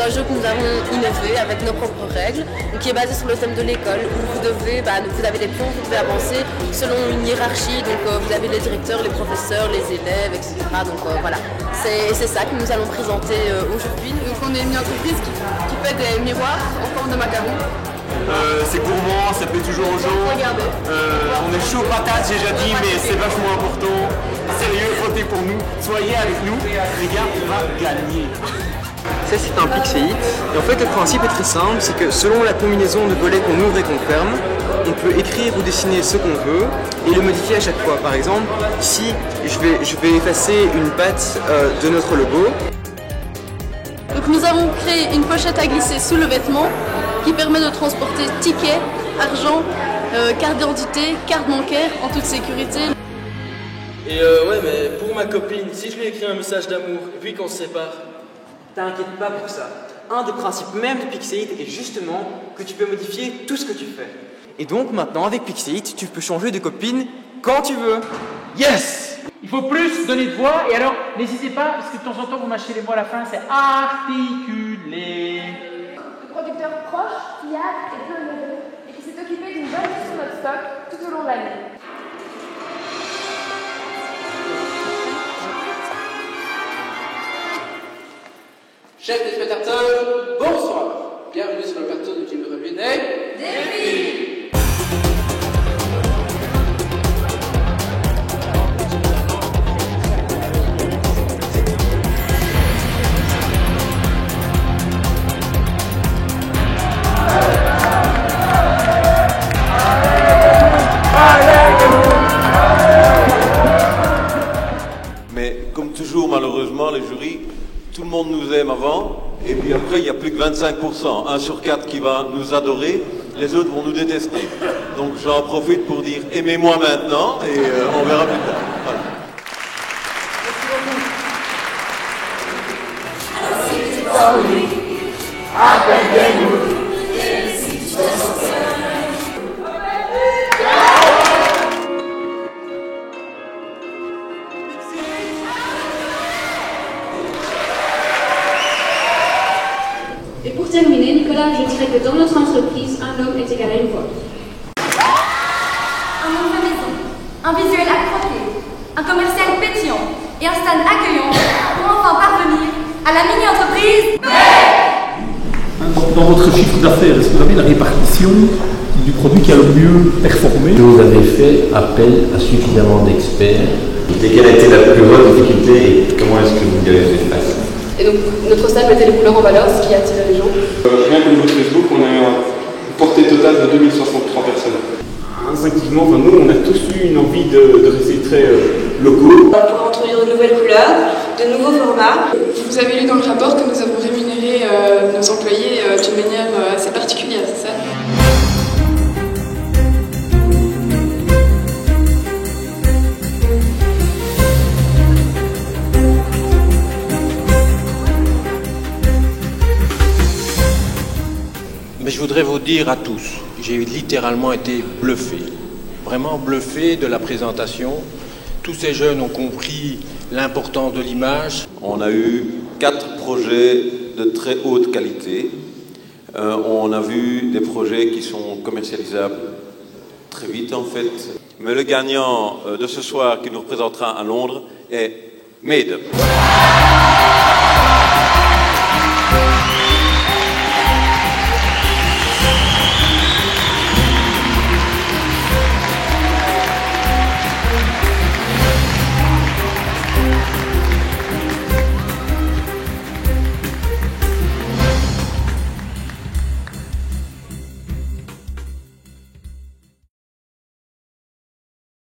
un jeu que nous avons innové avec nos propres règles, qui est basé sur le thème de l'école, où vous avez des pions, vous devez avancer selon une hiérarchie, donc vous avez les directeurs, les professeurs, les élèves, etc. Donc voilà, c'est ça que nous allons présenter aujourd'hui. Donc on est une entreprise qui fait des miroirs en forme de macaron. C'est gourmand, ça plaît toujours aux gens. Regardez. On est chaud patate, j'ai déjà dit, mais c'est vachement important. Sérieux, votez pour nous, soyez avec nous, les gars, on va gagner. Ça c'est un Pixeit, et en fait le principe est très simple, c'est que selon la combinaison de volets qu'on ouvre et qu'on ferme, on peut écrire ou dessiner ce qu'on veut et le modifier à chaque fois. Par exemple, ici je vais effacer une patte de notre logo. Donc nous avons créé une pochette à glisser sous le vêtement qui permet de transporter tickets, argent, carte d'identité, carte bancaire en toute sécurité. Et ouais, mais pour ma copine, si je lui écris un message d'amour et puis qu'on se sépare, t'inquiète pas pour ça. Un des principes même de Pixeit est justement que tu peux modifier tout ce que tu fais. Et donc maintenant, avec Pixeit, tu peux changer de copine quand tu veux. Yes! Il faut plus donner de voix, et alors n'hésitez pas, parce que de temps en temps vous mâchez les mots à la fin, c'est articuler. Le producteur proche, fiable et bienveillant, et qui s'est occupé d'une bonne gestion de notre stock tout au long de l'année. Chers téléspectateurs, bonsoir. Bienvenue sur le plateau de Jim Rebinet. Défi. Mais comme toujours, malheureusement, les jurys, tout le monde nous aime avant, et puis après, il n'y a plus que 25%. 1 sur 4 qui va nous adorer, les autres vont nous détester. Donc j'en profite pour dire aimez-moi maintenant, et on verra plus tard. Voilà. Et pour terminer, Nicolas, je dirais que dans notre entreprise, un homme est égal à une voix. Un nom de maison, un visuel accroqué, un commercial pétillant et un stand accueillant pour enfin parvenir à la mini-entreprise. Dans votre chiffre d'affaires, est-ce que vous avez la répartition du produit qui a le mieux performé? Vous avez fait appel à suffisamment d'experts. Et quelle a été la plus grande difficulté et comment est-ce que vous y avez fait face? Et donc notre salle mettait les couleurs en valeur, ce qui attirait les gens. Rien qu'au niveau de Facebook, on a une portée totale de 2063 personnes. Instinctivement, nous, on a tous eu une envie de rester très locaux. Pour introduire de nouvelles couleurs, de nouveaux formats. Vous avez lu dans le rapport que nous avons rémunéré nos employés d'une manière assez particulière, c'est ça? Mais je voudrais vous dire à tous, j'ai littéralement été bluffé, vraiment bluffé de la présentation. Tous ces jeunes ont compris l'importance de l'image. On a eu 4 projets de très haute qualité. On a vu des projets qui sont commercialisables très vite en fait. Mais le gagnant de ce soir qui nous représentera à Londres est Made.